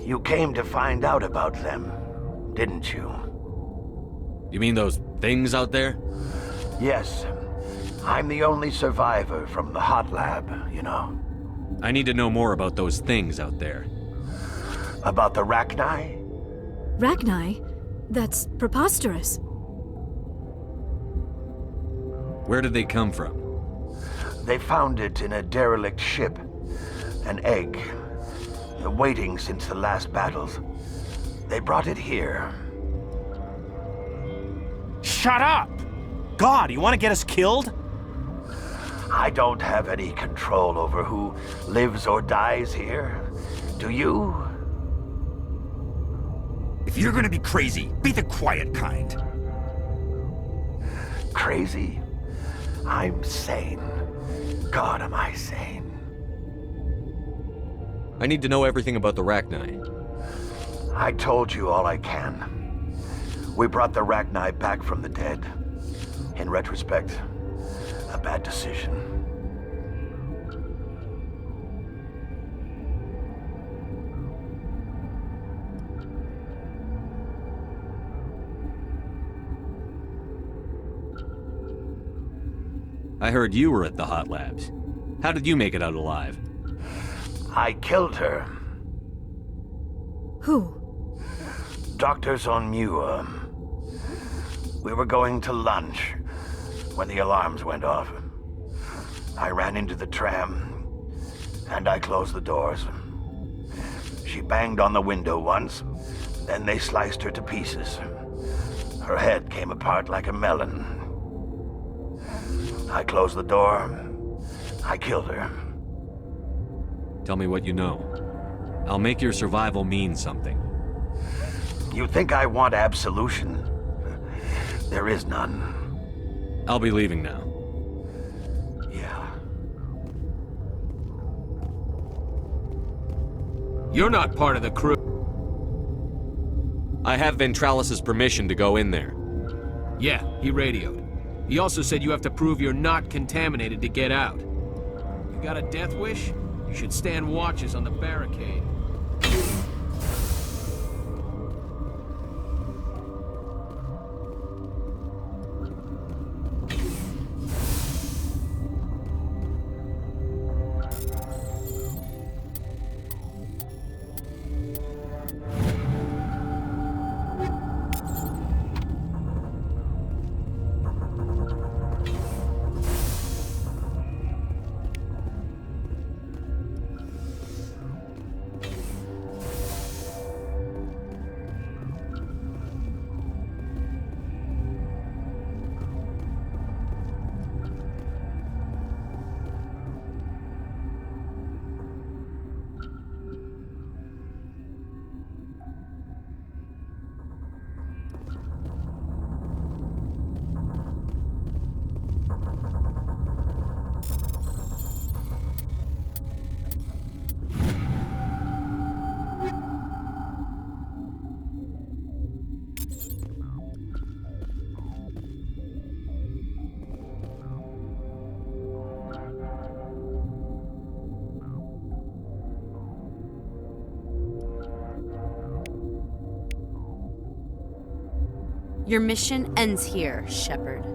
You came to find out about them, didn't you? You mean those things out there? Yes. I'm the only survivor from the hot lab, you know. I need to know more about those things out there. About the Rachni? Rachni? That's preposterous. Where did they come from? They found it in a derelict ship. An egg. Waiting since the last battles. They brought it here. Shut up! God, you want to get us killed? I don't have any control over who lives or dies here. Do you? If you're gonna be crazy, be the quiet kind. Crazy? I'm sane. God, am I sane? I need to know everything about the Rachni. I told you all I can. We brought the Rachni back from the dead. In retrospect, a bad decision. I heard you were at the Hot Labs. How did you make it out alive? I killed her. Who? Doctors on Muir. We were going to lunch when the alarms went off. I ran into the tram, and I closed the doors. She banged on the window once, then they sliced her to pieces. Her head came apart like a melon. I closed the door. I killed her. Tell me what you know. I'll make your survival mean something. You think I want absolution? There is none. I'll be leaving now. Yeah. You're not part of the crew. I have Ventralis' permission to go in there. Yeah, he radioed. He also said you have to prove you're not contaminated to get out. You got a death wish? You should stand watches on the barricade. Your mission ends here, Shepard.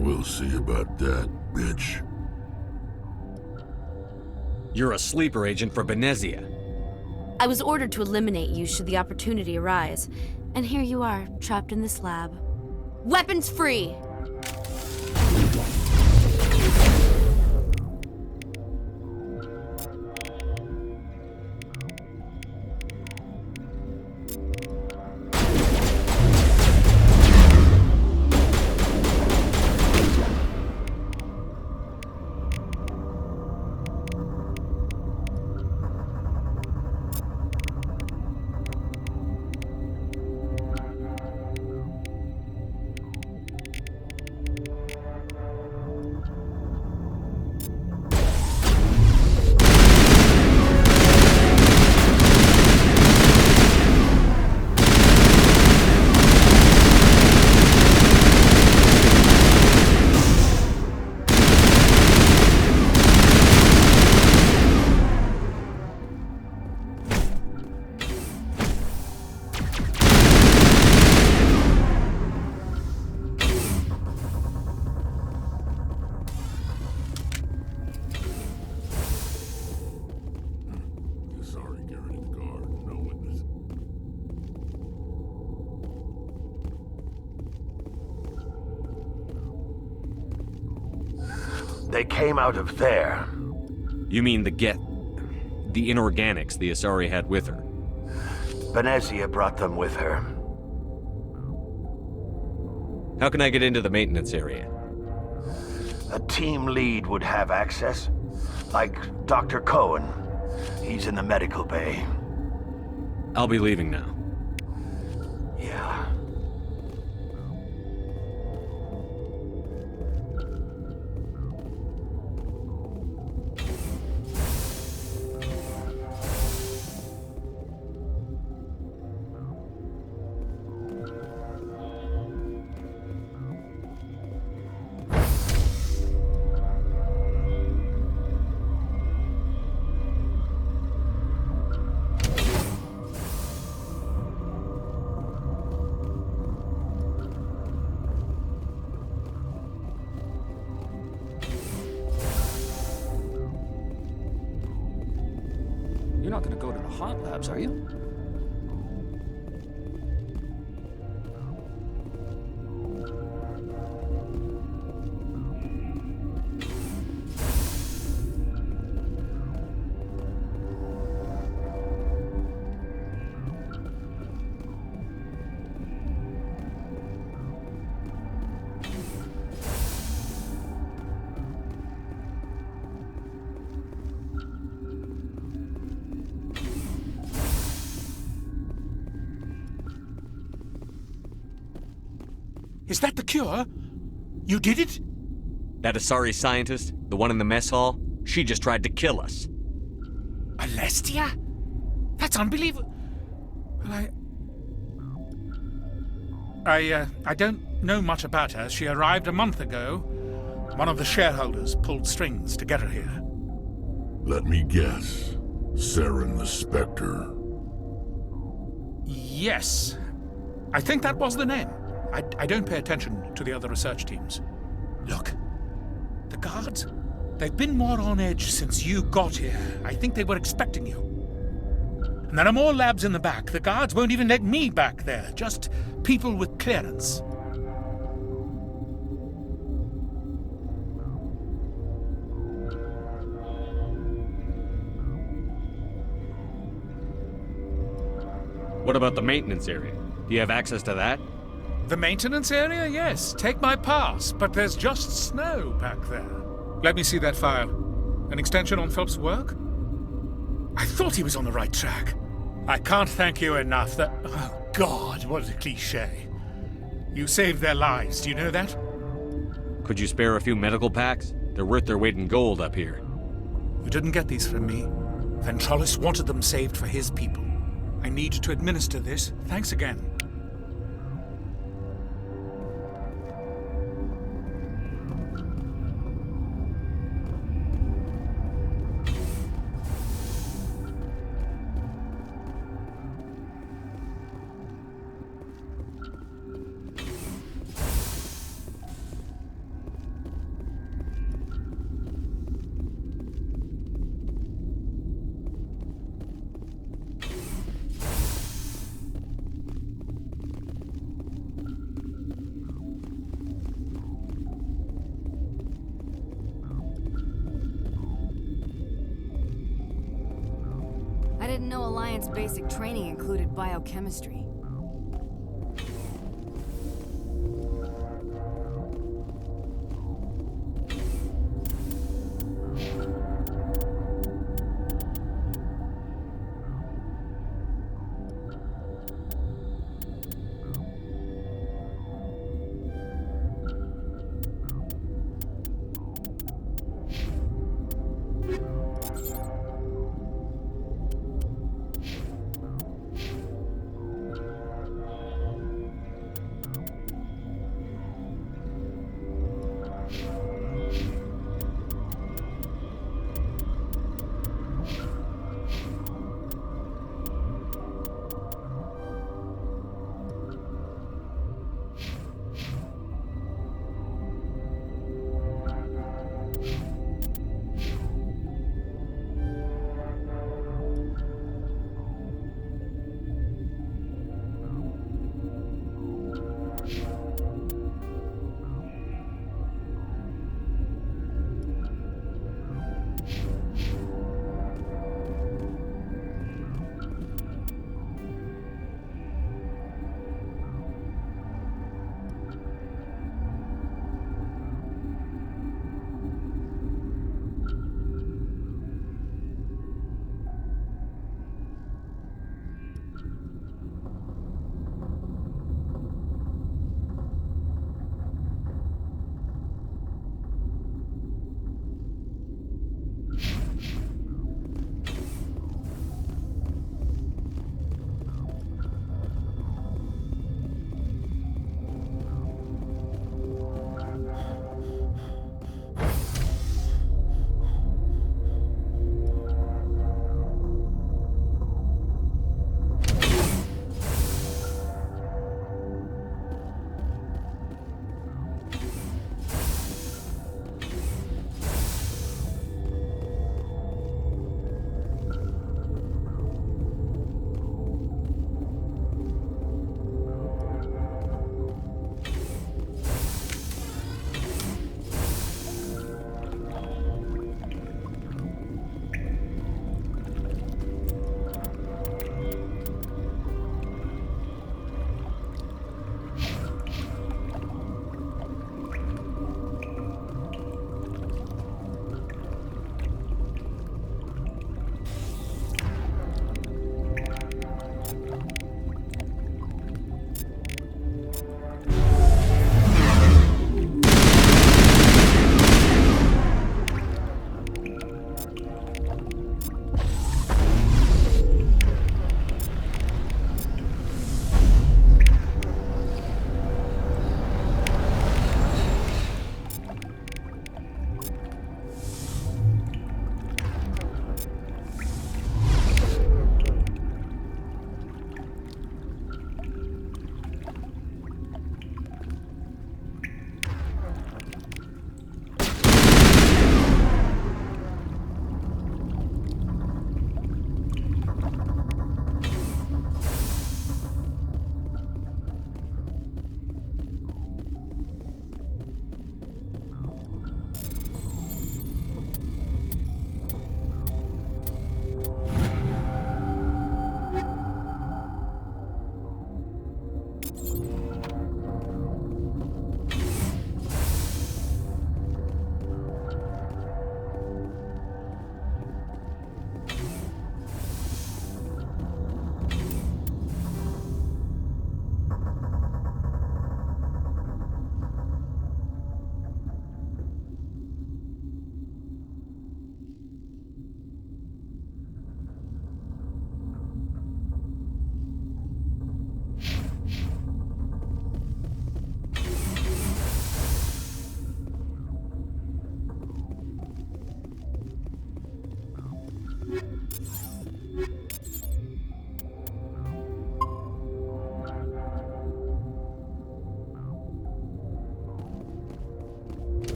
We'll see about that, bitch. You're a sleeper agent for Benezia. I was ordered to eliminate you should the opportunity arise, and here you are, trapped in this lab. Weapons free! They came out of there. You mean the inorganics the Asari had with her? Venezia brought them with her. How can I get into the maintenance area? A team lead would have access. Like Dr. Cohen. He's in the medical bay. I'll be leaving now. Yeah. You're not gonna go to the hot labs, are you? Is that the cure? You did it? That Asari scientist, the one in the mess hall, she just tried to kill us. Alestia? That's unbelievable. Well, I don't know much about her. She arrived a month ago. One of the shareholders pulled strings to get her here. Let me guess. Saren the Spectre. Yes. I think that was the name. I don't pay attention to the other research teams. Look, the guards, they've been more on edge since you got here. I think they were expecting you. And there are more labs in the back. The guards won't even let me back there, just people with clearance. What about the maintenance area? Do you have access to that? The maintenance area? Yes. Take my pass, but there's just snow back there. Let me see that file. An extension on Phelps' work? I thought he was on the right track. I can't thank you enough that... Oh, God, what a cliché. You saved their lives, do you know that? Could you spare a few medical packs? They're worth their weight in gold up here. You didn't get these from me. Ventralis wanted them saved for his people. I need to administer this. Thanks again. I didn't know Alliance basic training included biochemistry.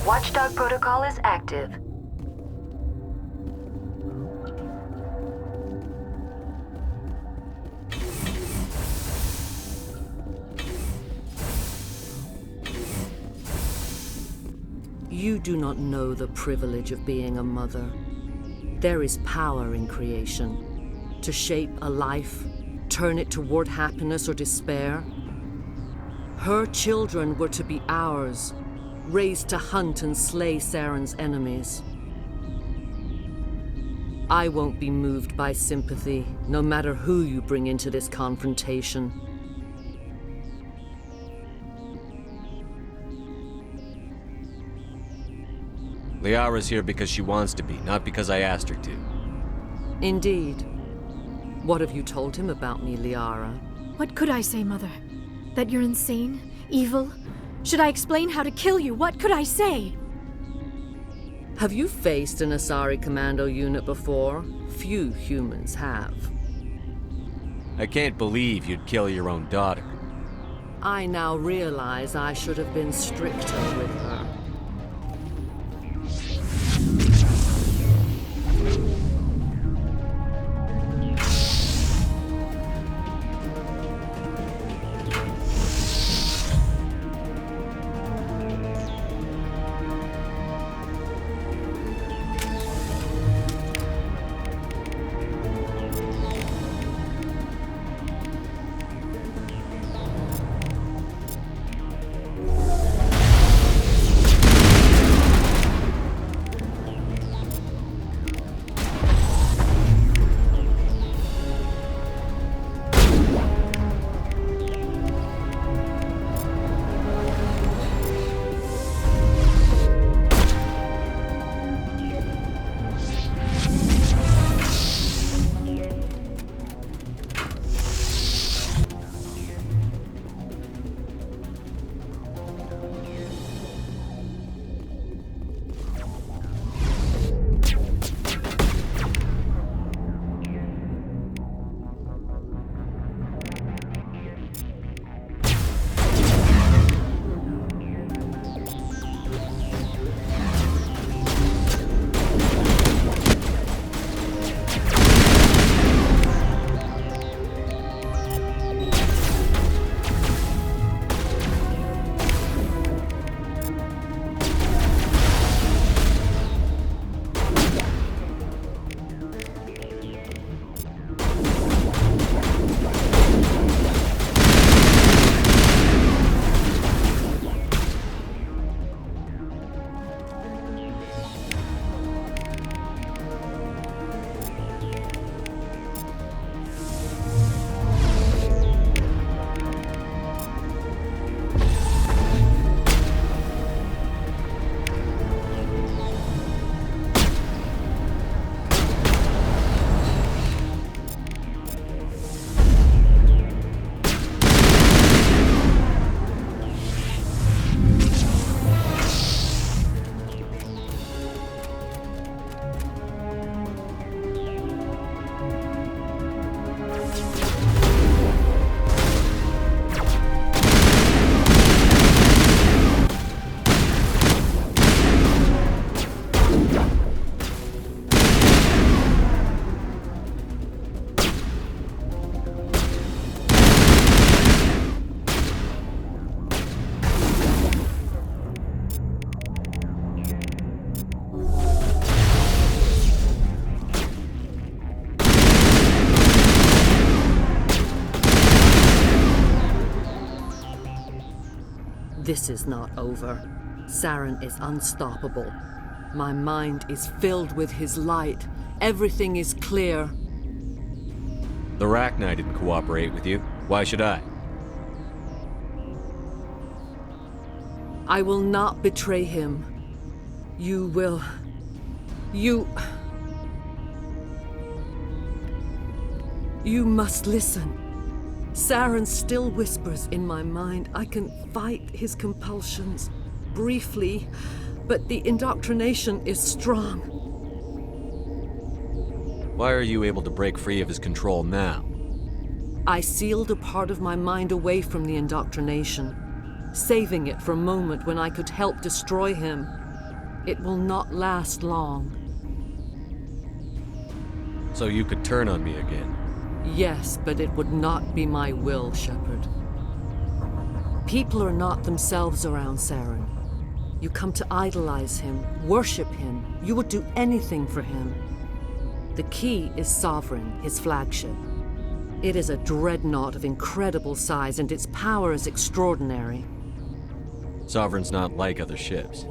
Watchdog protocol is active. You do not know the privilege of being a mother. There is power in creation. To shape a life, turn it toward happiness or despair. Her children were to be ours, raised to hunt and slay Saren's enemies. I won't be moved by sympathy, no matter who you bring into this confrontation. Liara's here because she wants to be, not because I asked her to. Indeed. What have you told him about me, Liara? What could I say, Mother? That you're insane? Evil? Should I explain how to kill you? What could I say? Have you faced an Asari commando unit before? Few humans have. I can't believe you'd kill your own daughter. I now realize I should have been stricter with her. This is not over. Saren is unstoppable. My mind is filled with his light. Everything is clear. The Rachni didn't cooperate with you. Why should I? I will not betray him. You will... You must listen. Saren still whispers in my mind. I can fight his compulsions, briefly, but the indoctrination is strong. Why are you able to break free of his control now? I sealed a part of my mind away from the indoctrination, saving it for a moment when I could help destroy him. It will not last long. So you could turn on me again. Yes, but it would not be my will, Shepard. People are not themselves around Saren. You come to idolize him, worship him. You would do anything for him. The key is Sovereign, his flagship. It is a dreadnought of incredible size, and its power is extraordinary. Sovereign's not like other ships.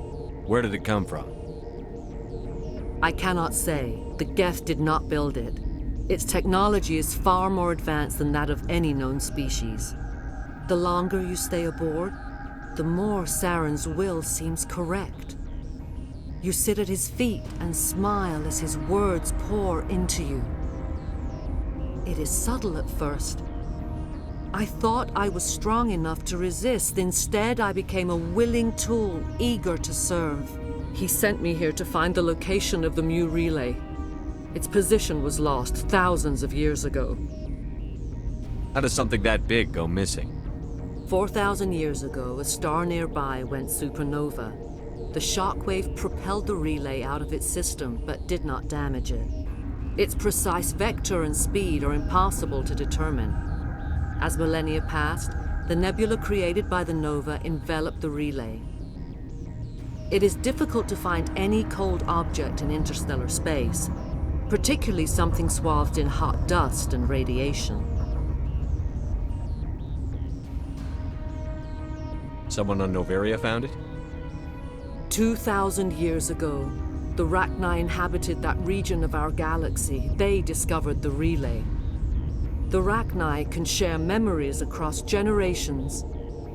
Where did it come from? I cannot say. The Geth did not build it. Its technology is far more advanced than that of any known species. The longer you stay aboard, the more Saren's will seems correct. You sit at his feet and smile as his words pour into you. It is subtle at first. I thought I was strong enough to resist. Instead, I became a willing tool, eager to serve. He sent me here to find the location of the Mu relay. Its position was lost thousands of years ago. How does something that big go missing? 4,000 years ago, a star nearby went supernova. The shockwave propelled the relay out of its system, but did not damage it. Its precise vector and speed are impossible to determine. As millennia passed, the nebula created by the nova enveloped the relay. It is difficult to find any cold object in interstellar space, particularly something swathed in hot dust and radiation. Someone on Noveria found it? 2,000 years ago, the Rachni inhabited that region of our galaxy. They discovered the relay. The Rachni can share memories across generations.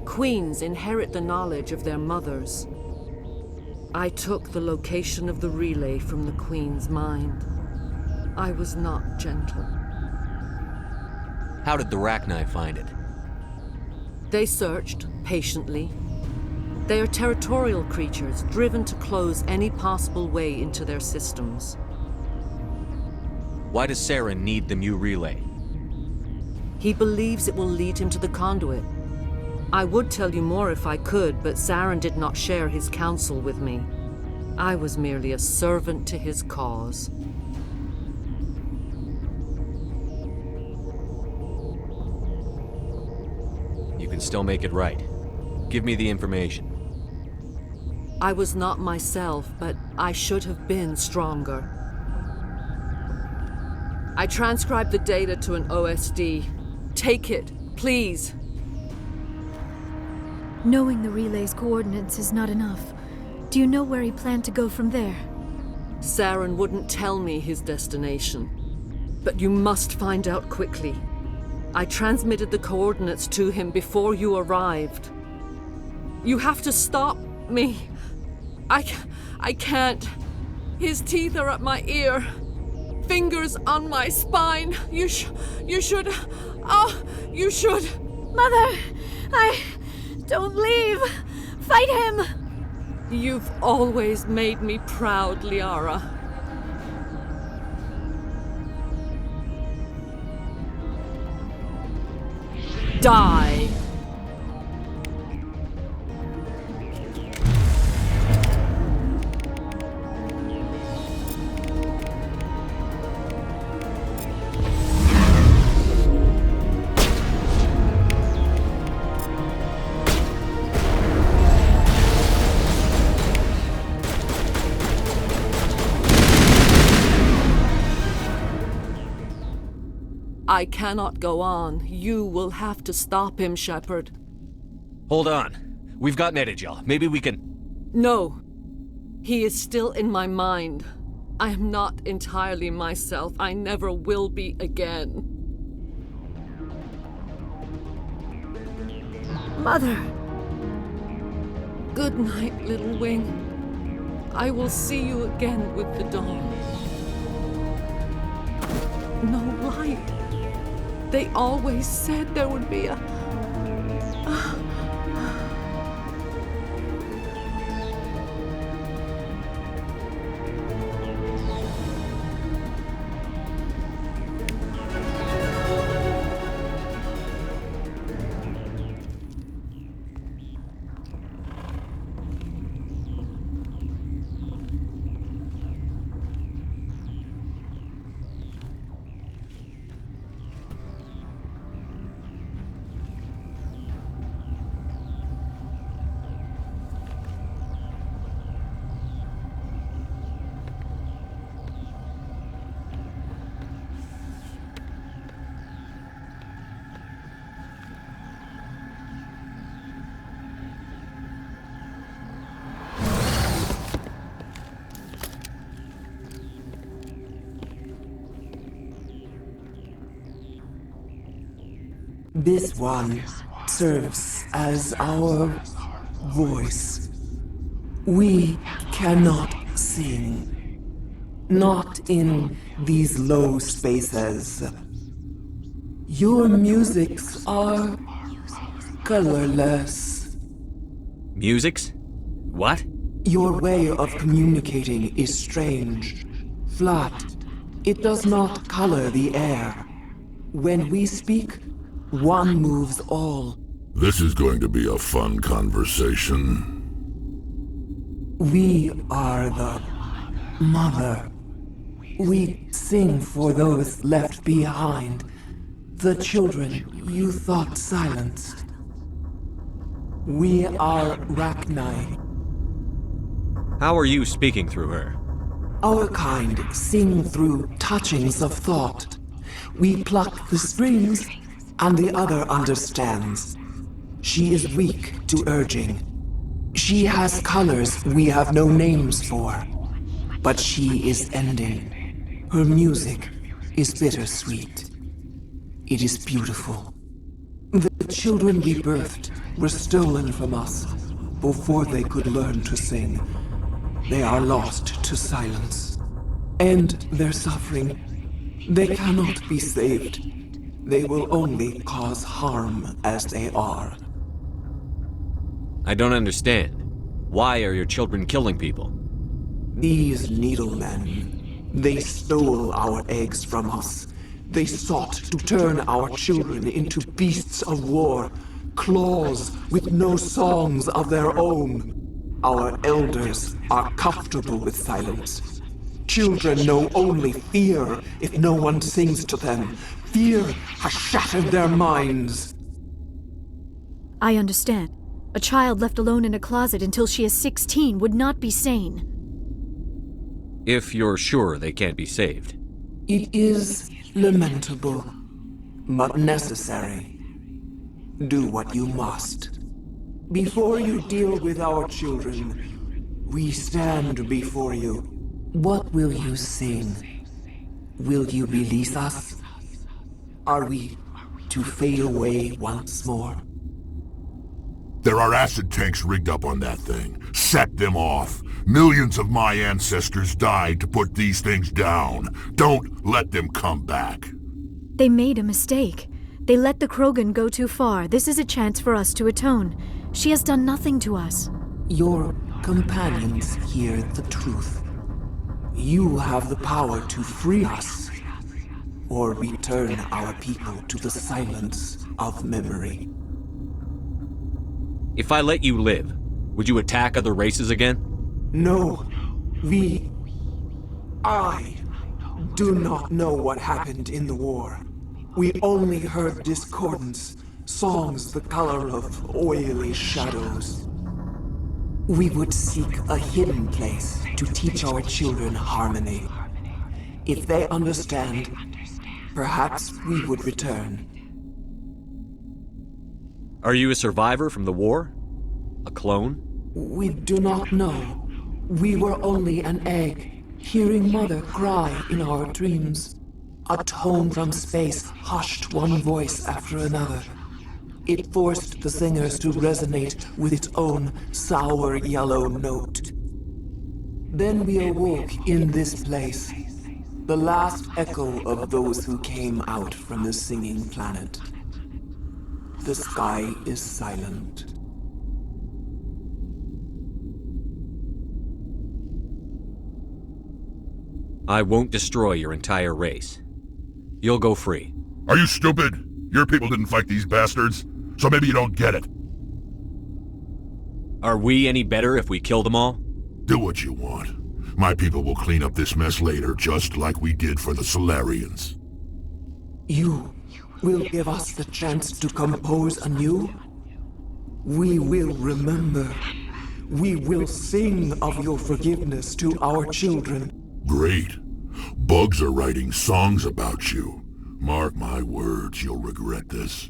Queens inherit the knowledge of their mothers. I took the location of the relay from the Queen's mind. I was not gentle. How did the Rachni find it? They searched, patiently. They are territorial creatures, driven to close any possible way into their systems. Why does Saren need the Mu relay? He believes it will lead him to the conduit. I would tell you more if I could, but Saren did not share his counsel with me. I was merely a servant to his cause. You can still make it right. Give me the information. I was not myself, but I should have been stronger. I transcribed the data to an OSD. Take it, please. Knowing the relay's coordinates is not enough. Do you know where he planned to go from there? Saren wouldn't tell me his destination. But you must find out quickly. I transmitted the coordinates to him before you arrived. You have to stop me. I can't. His teeth are at my ear. Fingers on my spine. You should. Oh, you should. Mother! Don't leave! Fight him! You've always made me proud, Liara. Die! I cannot go on. You will have to stop him, Shepard. Hold on. We've got Medigel. Maybe we can... No. He is still in my mind. I am not entirely myself. I never will be again. Mother! Good night, little wing. I will see you again with the dawn. No light. They always said there would be a... This one serves as our voice. We cannot sing. Not in these low spaces. Your musics are colorless. Musics? What? Your way of communicating is strange. Flat. It does not color the air. When we speak, one moves all. This is going to be a fun conversation. We are the mother. We sing for those left behind. The children you thought silenced. We are Rachni. How are you speaking through her? Our kind sing through touchings of thought. We pluck the strings, and the other understands. She is weak to urging. She has colors we have no names for. But she is ending. Her music is bittersweet. It is beautiful. The children we birthed were stolen from us before they could learn to sing. They are lost to silence. And their suffering, they cannot be saved. They will only cause harm as they are. I don't understand. Why are your children killing people? These needlemen, they stole our eggs from us. They sought to turn our children into beasts of war, claws with no songs of their own. Our elders are comfortable with silence. Children know only fear if no one sings to them. Fear has shattered their minds. I understand. A child left alone in a closet until she is 16 would not be sane. If you're sure they can't be saved. It is lamentable, but necessary. Do what you must. Before you deal with our children, we stand before you. What will you sing? Will you release us? Are we to fade away once more? There are acid tanks rigged up on that thing. Set them off. Millions of my ancestors died to put these things down. Don't let them come back. They made a mistake. They let the Krogan go too far. This is a chance for us to atone. She has done nothing to us. Your companions hear the truth. You have the power to free us, or return our people to the silence of memory. If I let you live, would you attack other races again? No. I do not know what happened in the war. We only heard discordance, songs the color of oily shadows. We would seek a hidden place to teach our children harmony. If they understand, perhaps we would return. Are you a survivor from the war? A clone? We do not know. We were only an egg, hearing Mother cry in our dreams. A tone from space hushed one voice after another. It forced the singers to resonate with its own sour yellow note. Then we awoke in this place, the last echo of those who came out from the singing planet. The sky is silent. I won't destroy your entire race. You'll go free. Are you stupid? Your people didn't fight these bastards, so maybe you don't get it. Are we any better if we kill them all? Do what you want. My people will clean up this mess later, just like we did for the Solarians. You will give us the chance to compose anew? We will remember. We will sing of your forgiveness to our children. Great. Bugs are writing songs about you. Mark my words, you'll regret this.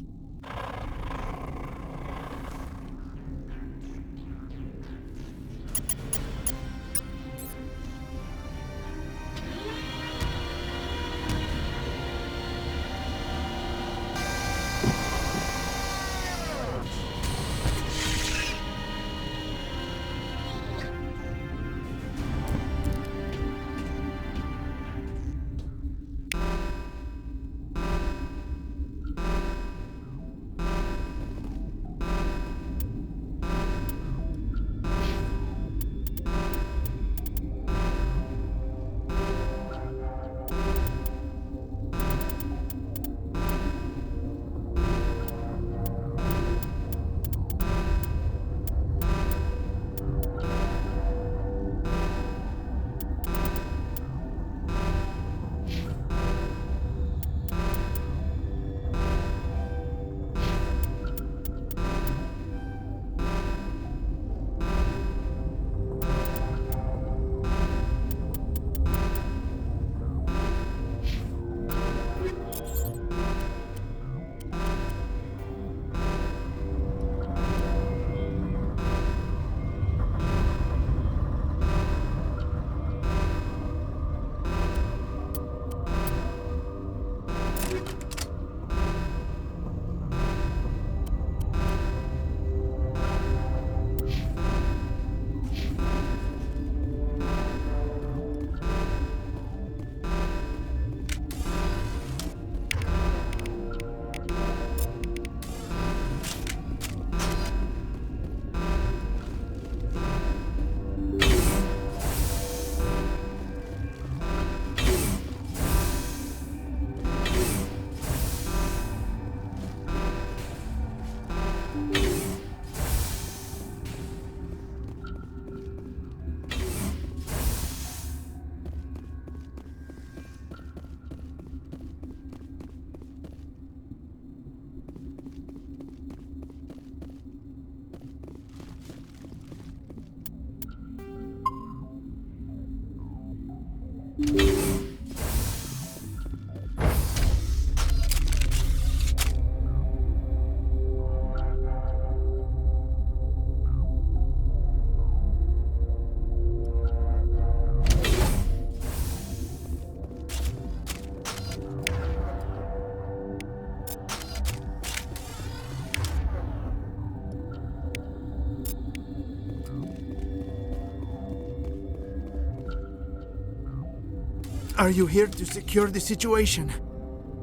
Are you here to secure the situation?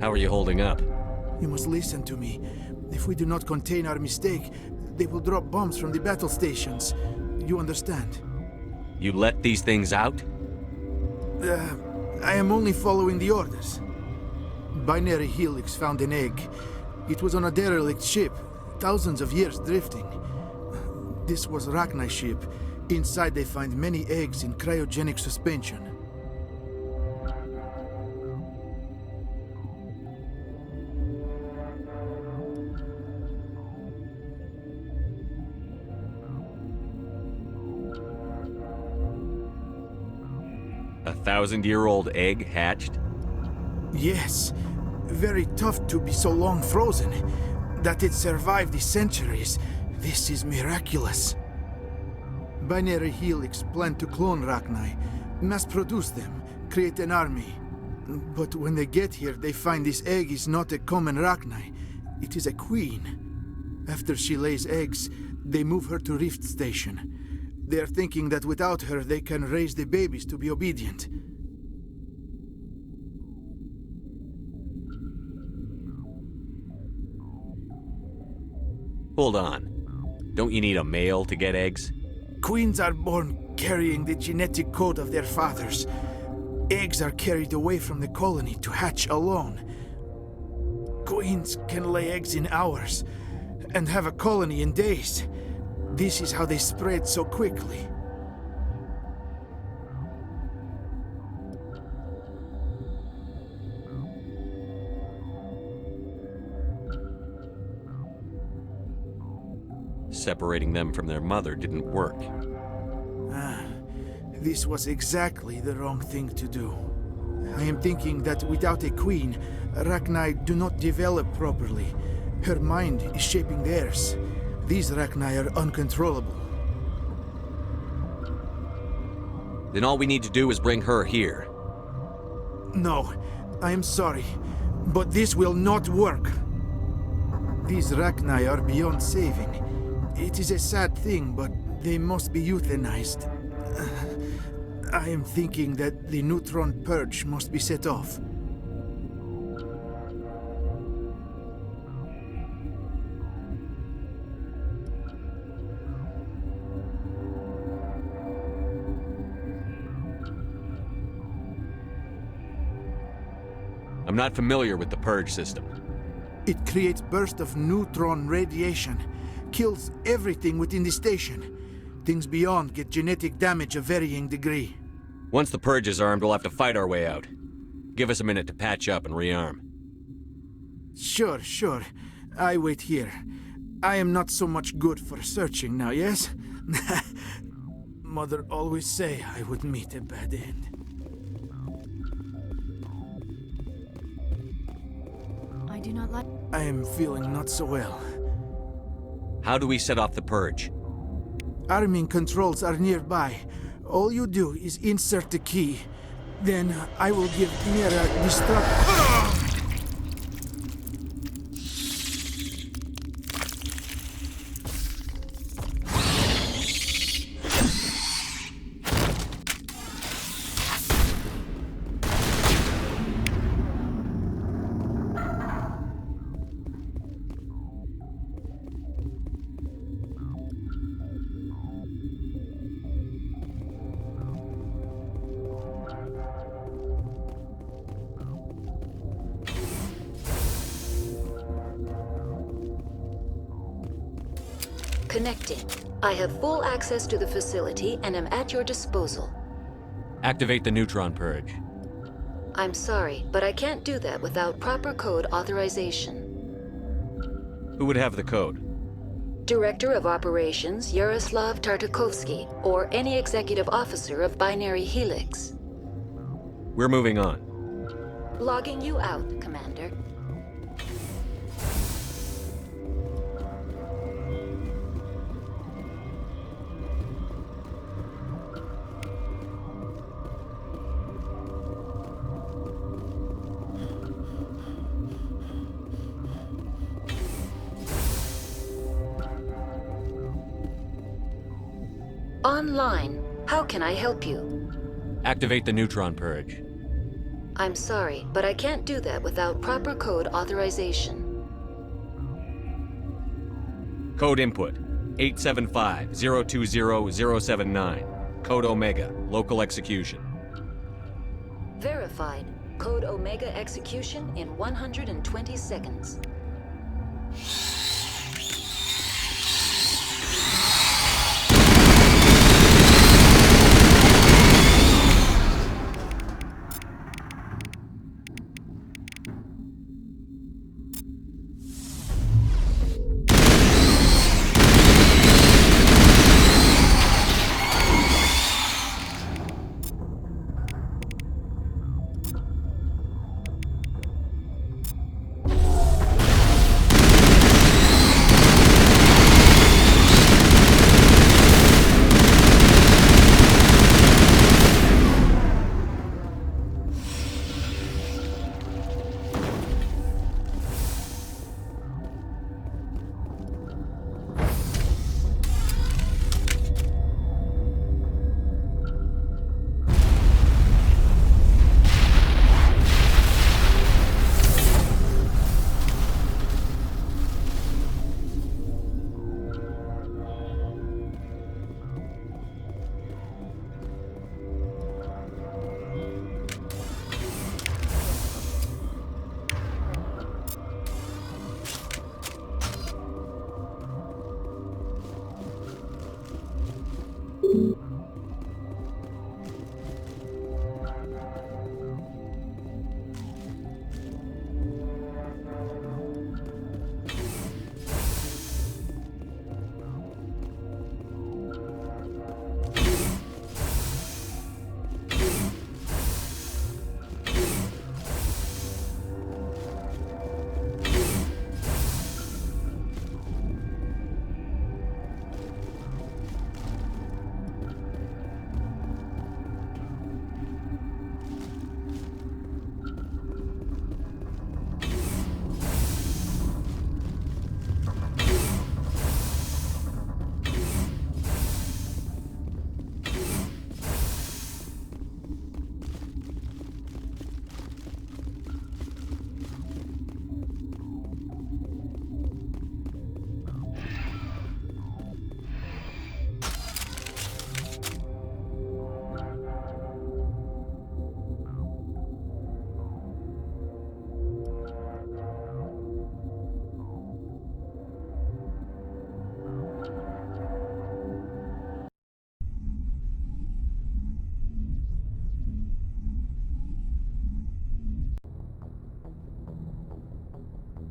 How are you holding up? You must listen to me. If we do not contain our mistake, they will drop bombs from the battle stations. You understand? You let these things out? I am only following the orders. Binary Helix found an egg. It was on a derelict ship, thousands of years drifting. This was Rachni's ship. Inside they find many eggs in cryogenic suspension. A 1,000-year-old egg hatched? Yes. Very tough to be so long frozen. That it survived the centuries. This is miraculous. Binary Helix planned to clone Rachni, mass-produce them, create an army. But when they get here, they find this egg is not a common Rachni. It is a queen. After she lays eggs, they move her to Rift Station. They are thinking that without her, they can raise the babies to be obedient. Hold on. Don't you need a male to get eggs? Queens are born carrying the genetic code of their fathers. Eggs are carried away from the colony to hatch alone. Queens can lay eggs in hours and have a colony in days. This is how they spread so quickly. Separating them from their mother didn't work. This was exactly the wrong thing to do. I am thinking that without a queen, Rachni do not develop properly. Her mind is shaping theirs. These Rachni are uncontrollable. Then all we need to do is bring her here. No, I am sorry, but this will not work. These Rachni are beyond saving. It is a sad thing, but they must be euthanized. I am thinking that the neutron purge must be set off. I'm not familiar with the purge system. It creates bursts of neutron radiation, kills everything within the station. Things beyond get genetic damage of varying degree. Once the purge is armed, we'll have to fight our way out. Give us a minute to patch up and rearm. Sure. I wait here. I am not so much good for searching now, yes? Mother always say I would meet a bad end. I do not like... I am feeling not so well. How do we set off the purge? Arming controls are nearby. All you do is insert the key. Then I will give Mira destruct... Connecting. I have full access to the facility and am at your disposal. Activate the neutron purge. I'm sorry, but I can't do that without proper code authorization. Who would have the code? Director of Operations Yaroslav Tartakovsky, or any executive officer of Binary Helix. We're moving on. Logging you out, Commander. Online. How can I help you? Activate the neutron purge. I'm sorry, but I can't do that without proper code authorization. Code input 875-020-079. Code Omega. Local execution. Verified. Code Omega execution in 120 seconds.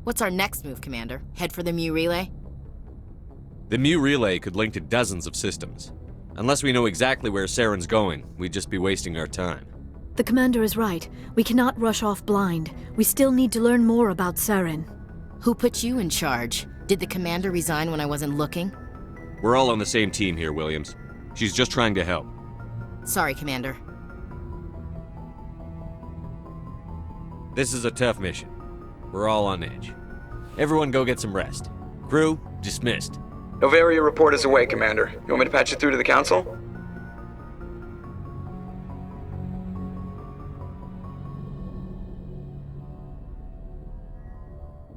What's our next move, Commander? Head for the Mu Relay? The Mu Relay could link to dozens of systems. Unless we know exactly where Saren's going, we'd just be wasting our time. The commander is right. We cannot rush off blind. We still need to learn more about Saren. Who put you in charge? Did the commander resign when I wasn't looking? We're all on the same team here, Williams. She's just trying to help. Sorry, Commander. This is a tough mission. We're all on edge. Everyone go get some rest. Crew, dismissed. Novaria report is away, Commander. You want me to patch you through to the Council?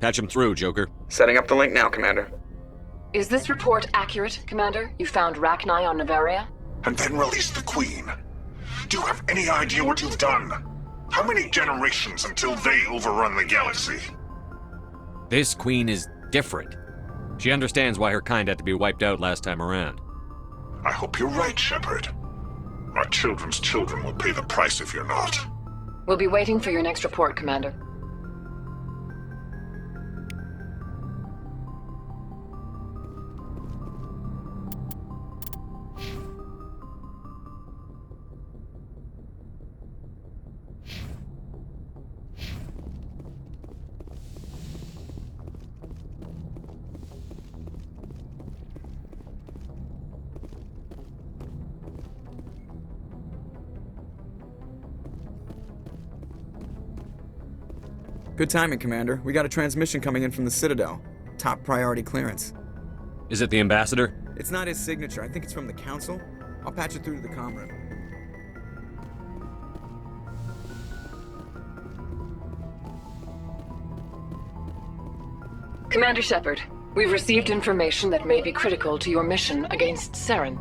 Patch him through, Joker. Setting up the link now, Commander. Is this report accurate, Commander? You found Rachni on Novaria? And then released the Queen. Do you have any idea what you've done? How many generations until they overrun the galaxy? This Queen is different. She understands why her kind had to be wiped out last time around. I hope you're right, Shepard. Our children's children will pay the price if you're not. We'll be waiting for your next report, Commander. Good timing, Commander. We got a transmission coming in from the Citadel. Top priority clearance. Is it the ambassador? It's not his signature. I think it's from the Council. I'll patch it through to the comm room. Commander Shepard, we've received information that may be critical to your mission against Saren.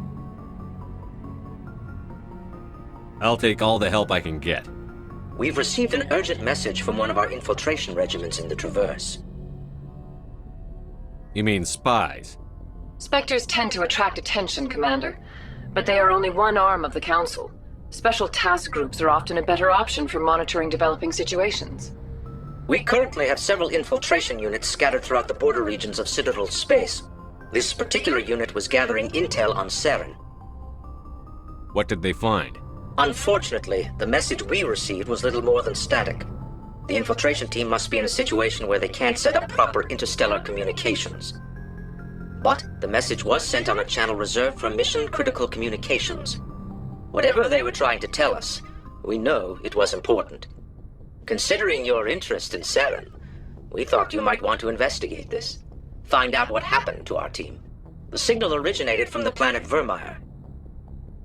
I'll take all the help I can get. We've received an urgent message from one of our infiltration regiments in the Traverse. You mean spies? Spectres tend to attract attention, Commander, but they are only one arm of the Council. Special task groups are often a better option for monitoring developing situations. We currently have several infiltration units scattered throughout the border regions of Citadel space. This particular unit was gathering intel on Saren. What did they find? Unfortunately, the message we received was little more than static. The infiltration team must be in a situation where they can't set up proper interstellar communications. But the message was sent on a channel reserved for mission-critical communications. Whatever they were trying to tell us, we know it was important. Considering your interest in Saren, we thought you might want to investigate this. Find out what happened to our team. The signal originated from the planet Vermeer.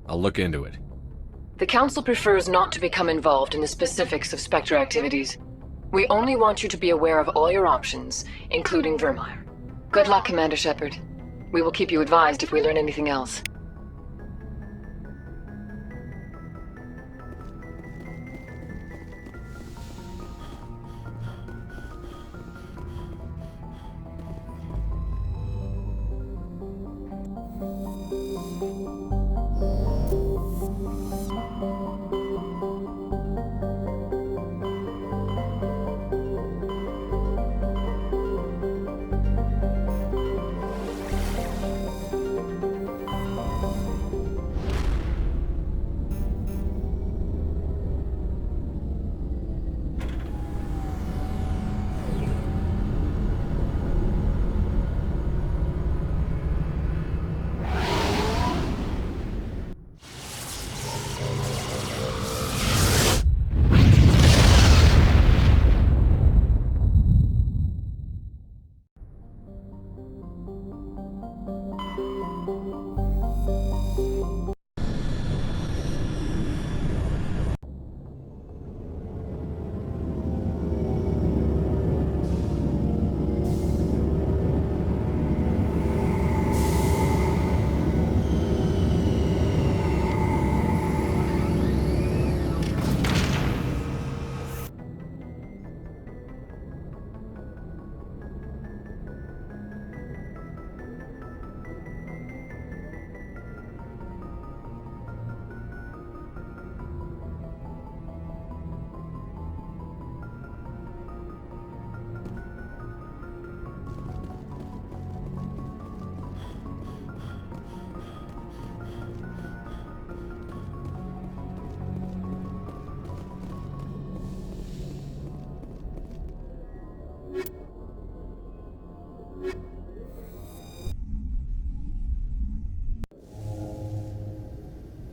I'll look into it. The Council prefers not to become involved in the specifics of Spectre activities. We only want you to be aware of all your options, including Vermeer. Good luck, Commander Shepard. We will keep you advised if we learn anything else.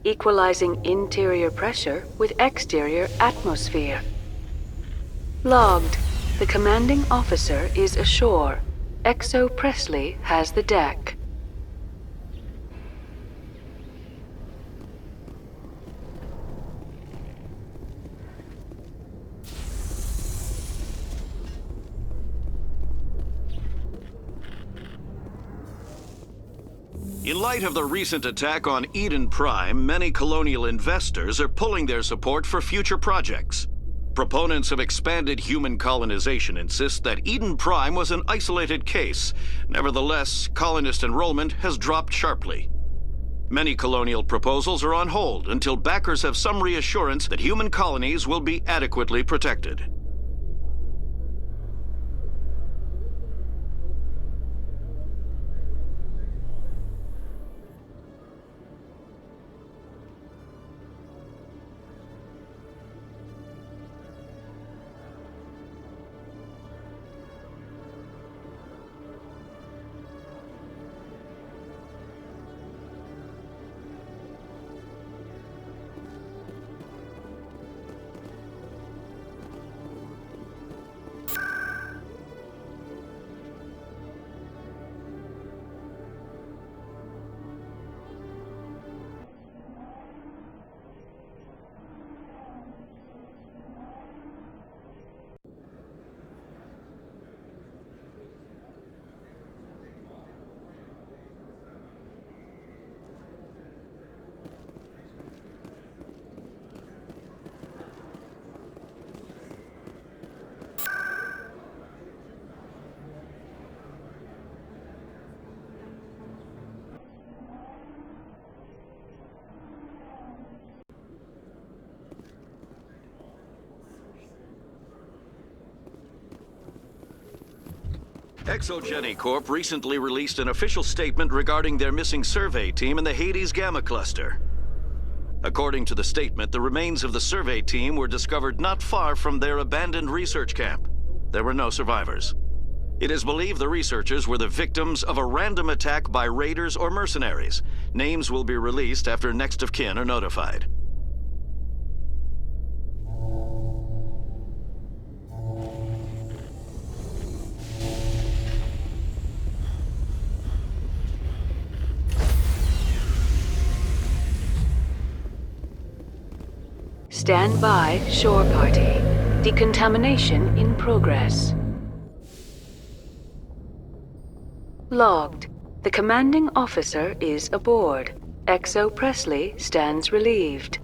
Equalizing interior pressure with exterior atmosphere. Logged. The commanding officer is ashore. Exo Presley has the deck. In light of the recent attack on Eden Prime, many colonial investors are pulling their support for future projects. Proponents of expanded human colonization insist that Eden Prime was an isolated case. Nevertheless, colonist enrollment has dropped sharply. Many colonial proposals are on hold until backers have some reassurance that human colonies will be adequately protected. Exogeny Corp recently released an official statement regarding their missing survey team in the Hades Gamma Cluster. According to the statement, the remains of the survey team were discovered not far from their abandoned research camp. There were no survivors. It is believed the researchers were the victims of a random attack by raiders or mercenaries. Names will be released after next of kin are notified. Stand by, shore party. Decontamination in progress. Logged. The commanding officer is aboard. XO Presley stands relieved.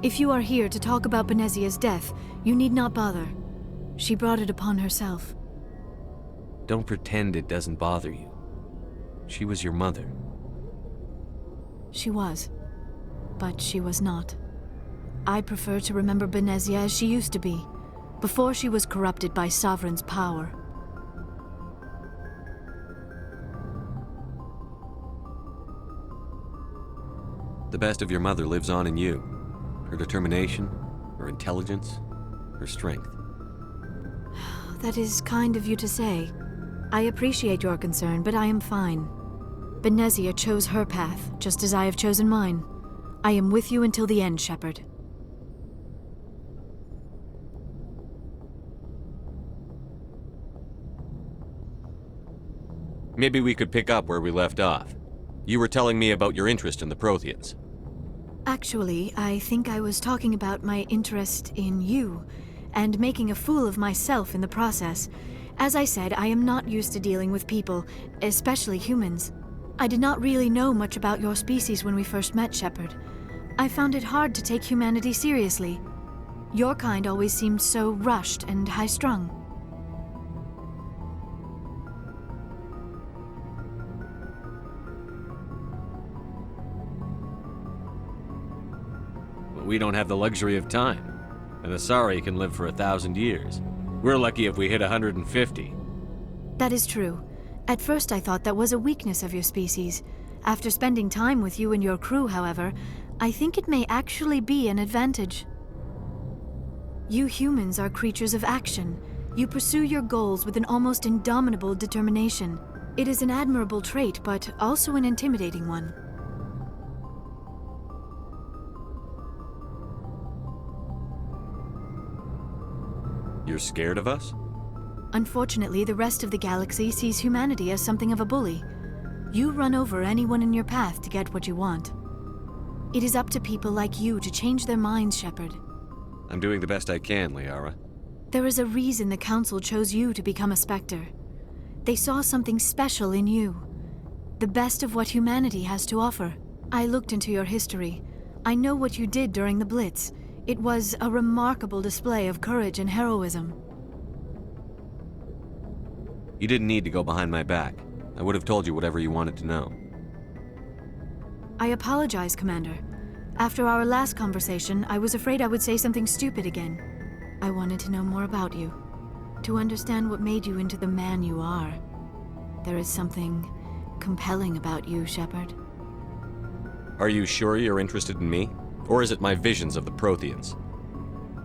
If you are here to talk about Benezia's death, you need not bother. She brought it upon herself. Don't pretend it doesn't bother you. She was your mother. She was. But she was not. I prefer to remember Benezia as she used to be, before she was corrupted by Sovereign's power. The best of your mother lives on in you. Her determination, her intelligence, her strength. That is kind of you to say. I appreciate your concern, but I am fine. Benezia chose her path, just as I have chosen mine. I am with you until the end, Shepard. Maybe we could pick up where we left off. You were telling me about your interest in the Protheans. Actually, I think I was talking about my interest in you, and making a fool of myself in the process. As I said, I am not used to dealing with people, especially humans. I did not really know much about your species when we first met, Shepard. I found it hard to take humanity seriously. Your kind always seemed so rushed and high-strung. We don't have the luxury of time. An Asari can live for 1,000 years. We're lucky if we hit 150. That is true. At first I thought that was a weakness of your species. After spending time with you and your crew, however, I think it may actually be an advantage. You humans are creatures of action. You pursue your goals with an almost indomitable determination. It is an admirable trait, but also an intimidating one. You're scared of us? Unfortunately, the rest of the galaxy sees humanity as something of a bully. You run over anyone in your path to get what you want. It is up to people like you to change their minds, Shepard. I'm doing the best I can, Liara. There is a reason the Council chose you to become a Spectre. They saw something special in you. The best of what humanity has to offer. I looked into your history. I know what you did during the Blitz. It was a remarkable display of courage and heroism. You didn't need to go behind my back. I would have told you whatever you wanted to know. I apologize, Commander. After our last conversation, I was afraid I would say something stupid again. I wanted to know more about you, to understand what made you into the man you are. There is something compelling about you, Shepard. Are you sure you're interested in me? Or is it my visions of the Protheans?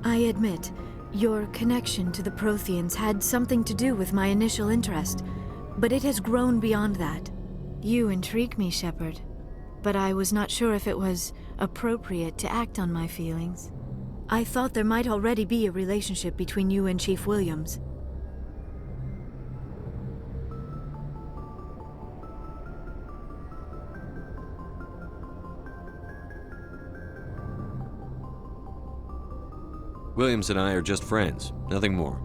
I admit, your connection to the Protheans had something to do with my initial interest, but it has grown beyond that. You intrigue me, Shepard, but I was not sure if it was appropriate to act on my feelings. I thought there might already be a relationship between you and Chief Williams. Williams and I are just friends, nothing more.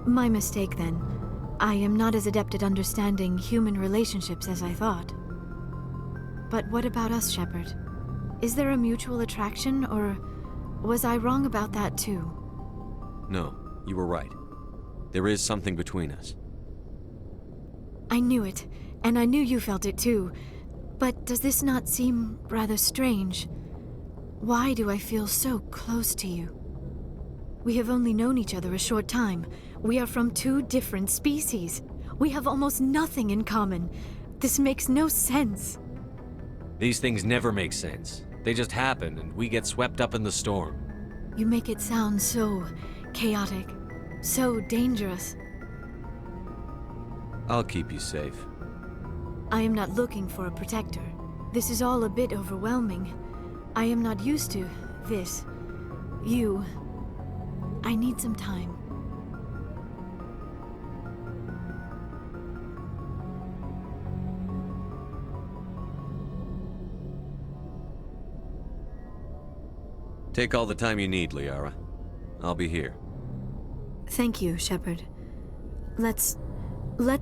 My mistake, then. I am not as adept at understanding human relationships as I thought. But what about us, Shepard? Is there a mutual attraction, or was I wrong about that too? No, you were right. There is something between us. I knew it, and I knew you felt it too. But does this not seem rather strange? Why do I feel so close to you? We have only known each other a short time. We are from two different species. We have almost nothing in common. This makes no sense. These things never make sense. They just happen, and we get swept up in the storm. You make it sound so chaotic, so dangerous. I'll keep you safe. I am not looking for a protector. This is all a bit overwhelming. I am not used to this. You. I need some time. Take all the time you need, Liara. I'll be here. Thank you, Shepard. Let's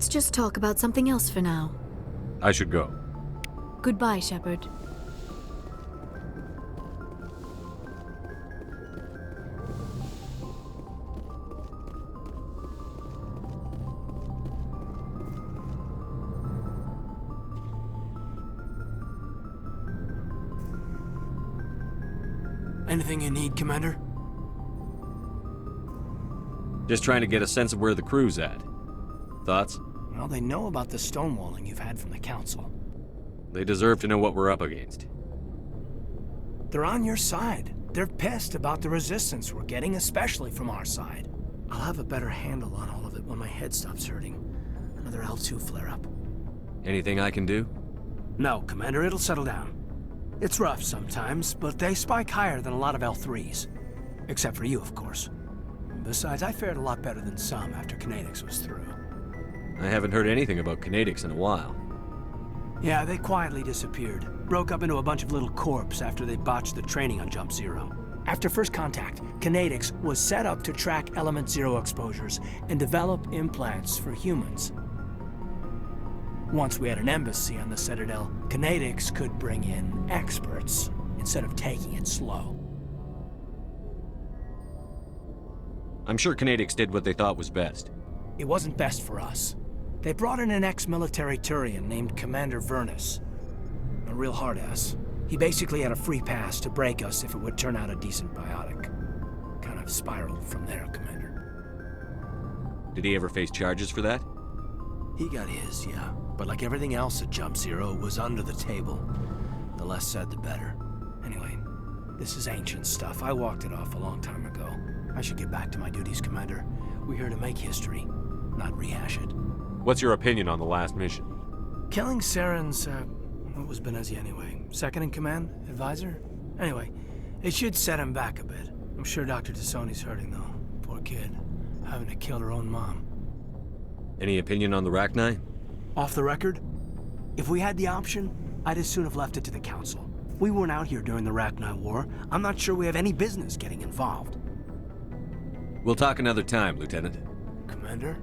just talk about something else for now. I should go. Goodbye, Shepard. Anything you need, Commander? Just trying to get a sense of where the crew's at. Thoughts? Well, they know about the stonewalling you've had from the Council. They deserve to know what we're up against. They're on your side. They're pissed about the resistance we're getting, especially from our side. I'll have a better handle on all of it when my head stops hurting. Another L2 flare-up. Anything I can do? No, Commander, it'll settle down. It's rough sometimes, but they spike higher than a lot of L3s. Except for you, of course. Besides, I fared a lot better than some after Kinetics was through. I haven't heard anything about Kinetics in a while. Yeah, they quietly disappeared. Broke up into a bunch of little corps after they botched the training on Jump Zero. After first contact, Kinetics was set up to track Element Zero exposures and develop implants for humans. Once we had an embassy on the Citadel, Kinetics could bring in experts instead of taking it slow. I'm sure Kinetics did what they thought was best. It wasn't best for us. They brought in an ex-military Turian named Commander Vernus. A real hard-ass. He basically had a free pass to break us if it would turn out a decent biotic. Kind of spiraled from there, Commander. Did he ever face charges for that? He got his, yeah. But like everything else at Jump Zero, it was under the table. The less said, the better. Anyway, this is ancient stuff. I walked it off a long time ago. I should get back to my duties, Commander. We're here to make history, not rehash it. What's your opinion on the last mission? Killing Saren's, what was Benezi anyway? Second in command? Advisor? Anyway, it should set him back a bit. I'm sure Dr. T'Soni's hurting, though. Poor kid. Having to kill her own mom. Any opinion on the Rachni? Off the record? If we had the option, I'd as soon have left it to the Council. We weren't out here during the Rachni War. I'm not sure we have any business getting involved. We'll talk another time, Lieutenant. Commander?